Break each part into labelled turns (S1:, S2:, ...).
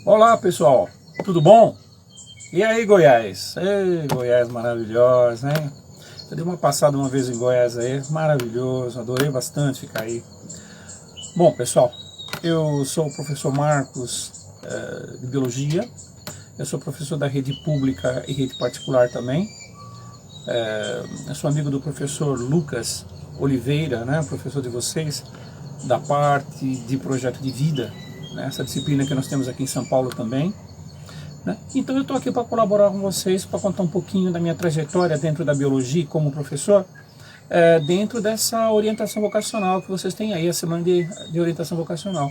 S1: Olá pessoal, tudo bom? E aí Goiás? Ei, Goiás maravilhosa, hein? Eu dei uma passada uma vez em Goiás aí, maravilhoso, adorei bastante ficar aí. Bom pessoal, eu sou o professor Marcos de Biologia, eu sou professor da rede pública e rede particular também. Eu sou amigo do professor Lucas Oliveira, né, professor de vocês, da parte de projeto de vida, né, essa disciplina que nós temos aqui em São Paulo também. Né? Então eu estou aqui para colaborar com vocês, para contar um pouquinho da minha trajetória dentro da biologia como professor, dentro dessa orientação vocacional que vocês têm aí, a semana de orientação vocacional.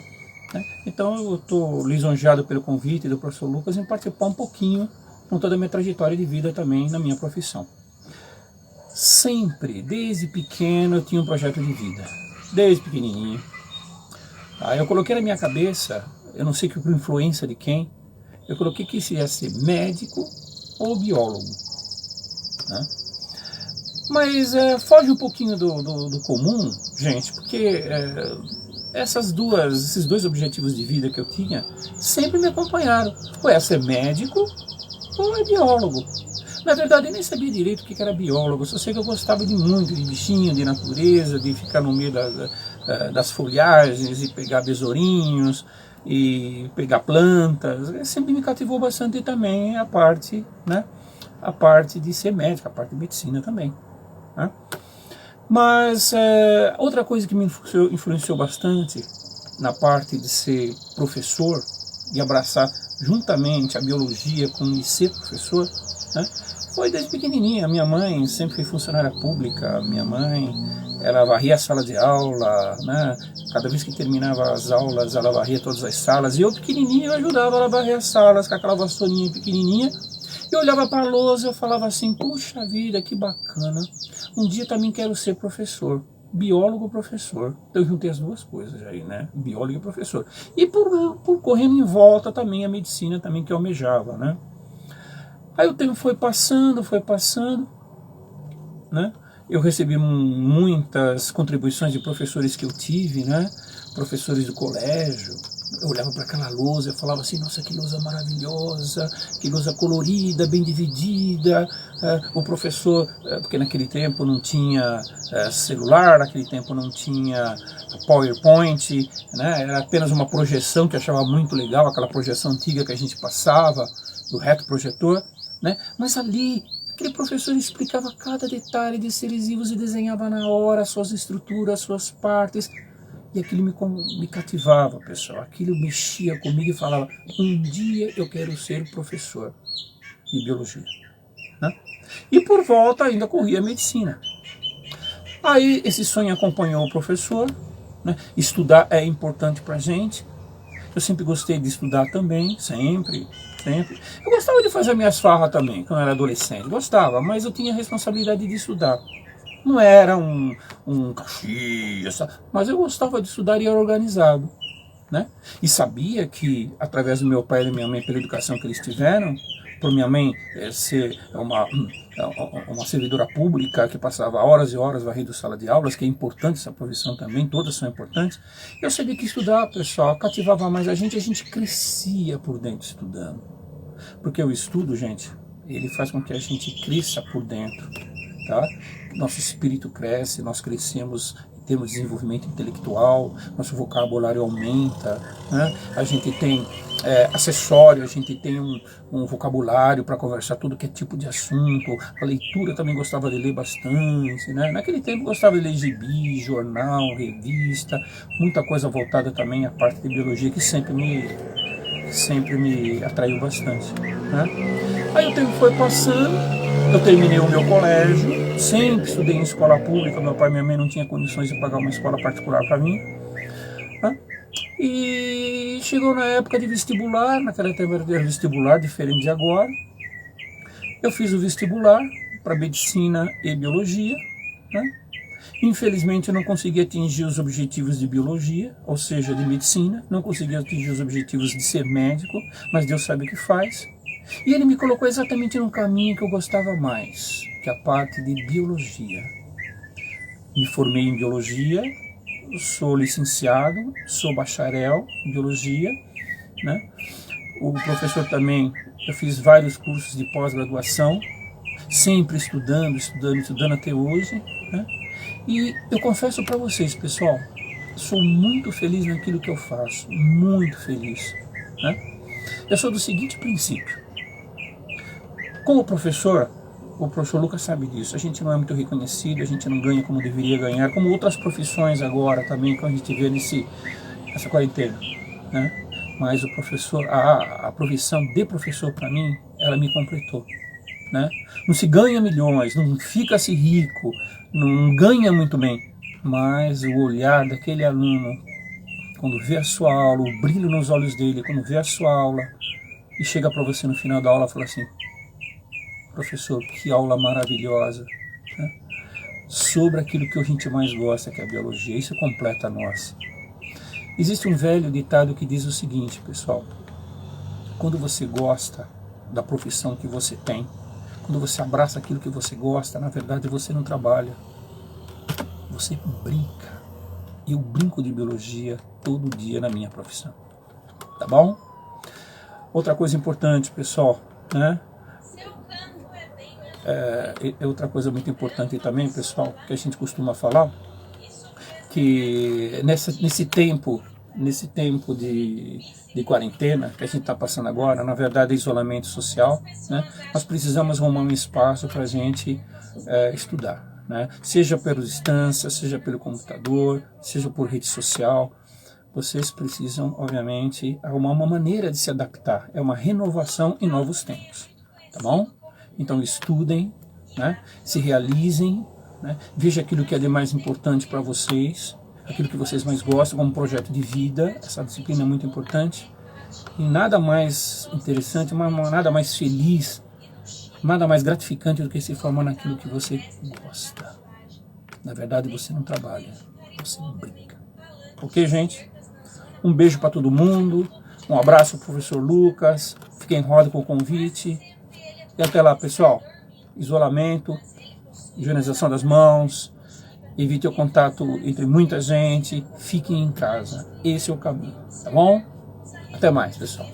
S1: Né? Então eu estou lisonjeado pelo convite do professor Lucas em participar um pouquinho com toda a minha trajetória de vida também na minha profissão. Sempre, desde pequeno, eu tinha um projeto de vida, desde pequenininho. Aí eu coloquei na minha cabeça, eu não sei que por influência de quem, eu coloquei que isso ia ser médico ou biólogo. Né? Mas foge um pouquinho do comum, gente, porque esses dois objetivos de vida que eu tinha sempre me acompanharam. Ou é ser médico ou é biólogo. Na verdade, eu nem sabia direito o que era biólogo, só sei que eu gostava muito de bichinho, de natureza, de ficar no meio das folhagens e pegar besourinhos e pegar plantas. Sempre me cativou bastante também a parte, né, a parte de ser médico, a parte de medicina também. Né? Mas outra coisa que me influenciou bastante na parte de ser professor e abraçar juntamente a biologia com ser professor, né, foi desde pequenininha. Minha mãe sempre foi funcionária pública, minha mãe, ela varria a sala de aula, né? Cada vez que terminava as aulas, ela varria todas as salas, e eu pequenininho eu ajudava ela a varrer as salas com aquela vassourinha pequenininha. Eu olhava para a lousa e eu falava assim, puxa vida, que bacana, um dia também quero ser professor, biólogo professor. Então eu juntei as duas coisas aí, né, biólogo e professor. E por correndo em volta também a medicina também que eu almejava, né. Aí o tempo foi passando, né? Eu recebi muitas contribuições de professores que eu tive, né? Professores do colégio. Eu olhava para aquela lousa e falava assim, nossa, que lousa maravilhosa, que lousa colorida, bem dividida. O professor, porque naquele tempo não tinha celular, naquele tempo não tinha PowerPoint, né? Era apenas uma projeção que eu achava muito legal, aquela projeção antiga que a gente passava, do reto projetor. Né? Mas ali, aquele professor explicava cada detalhe de seres vivos e desenhava na hora suas estruturas, suas partes. E aquilo me cativava, pessoal. Aquilo mexia comigo e falava, um dia eu quero ser professor de biologia. Né? E por volta ainda corria a medicina. Aí esse sonho acompanhou o professor. Né? Estudar é importante para a gente. Eu sempre gostei de estudar também, sempre. Eu gostava de fazer minhas farras também, quando eu era adolescente. Gostava, mas eu tinha a responsabilidade de estudar. Não era um Caxias, mas eu gostava de estudar e era organizado. Né? E sabia que, através do meu pai e da minha mãe, pela educação que eles tiveram, por minha mãe ser uma servidora pública que passava horas e horas varrendo sala de aulas, que é importante essa profissão também, todas são importantes. Eu sabia que estudar, pessoal, cativava mais a gente crescia por dentro estudando. Porque o estudo, gente, ele faz com que a gente cresça por dentro. Tá? Nosso espírito cresce, nós crescemos em termos de desenvolvimento intelectual, nosso vocabulário aumenta, né? A gente tem acessório, a gente tem um vocabulário para conversar tudo que é tipo de assunto. A leitura também gostava de ler bastante, né? Naquele tempo gostava de ler gibi, jornal, revista, muita coisa voltada também à parte de biologia que sempre me atraiu bastante. Né? Aí o tempo foi passando, eu terminei o meu colégio, sempre estudei em escola pública, meu pai e minha mãe não tinham condições de pagar uma escola particular para mim. Né? E chegou na época de vestibular, naquela tempo era vestibular, diferente de agora. Eu fiz o vestibular para medicina e biologia. Né? Infelizmente eu não consegui atingir os objetivos de biologia, ou seja, de medicina, não consegui atingir os objetivos de ser médico, mas Deus sabe o que faz. E ele me colocou exatamente no caminho que eu gostava mais, que é a parte de biologia. Me formei em biologia, sou licenciado, sou bacharel em biologia, né? o professor também, eu fiz vários cursos de pós-graduação, sempre estudando até hoje, né? E eu confesso para vocês, pessoal, sou muito feliz naquilo que eu faço, muito feliz, né? Eu sou do seguinte princípio: como professor, o professor Lucas sabe disso, a gente não é muito reconhecido, a gente não ganha como deveria ganhar, como outras profissões agora também, que a gente vê nessa quarentena, né? Mas o professor, a profissão de professor para mim, ela me completou, né? Não se ganha milhões, não fica-se rico, não ganha muito bem, mas o olhar daquele aluno, quando vê a sua aula, o brilho nos olhos dele, quando vê a sua aula, e chega para você no final da aula e fala assim: professor, que aula maravilhosa, né? Sobre aquilo que a gente mais gosta, que é a biologia, isso completa a nossa. Existe um velho ditado que diz o seguinte, pessoal: quando você gosta da profissão que você tem, quando você abraça aquilo que você gosta, na verdade você não trabalha, você brinca. E eu brinco de biologia todo dia na minha profissão, tá bom? Outra coisa importante, pessoal, né? Outra coisa muito importante também, pessoal, que a gente costuma falar, que nesse tempo de quarentena que a gente está passando agora, na verdade é isolamento social, né? Nós precisamos arrumar um espaço para a gente estudar, né? Seja pela distância, seja pelo computador, seja por rede social. Vocês precisam, obviamente, arrumar uma maneira de se adaptar. É uma renovação em novos tempos, tá bom? Então estudem, né? Se realizem, né? Veja aquilo que é de mais importante para vocês, aquilo que vocês mais gostam como projeto de vida. Essa disciplina é muito importante. E nada mais interessante, nada mais feliz, nada mais gratificante do que se formar naquilo que você gosta. Na verdade, você não trabalha, você brinca. Ok, gente? Um beijo para todo mundo, um abraço ao professor Lucas, fiquem em roda com o convite. E até lá, pessoal. Isolamento, higienização das mãos, evite o contato entre muita gente, fiquem em casa. Esse é o caminho, tá bom? Até mais, pessoal.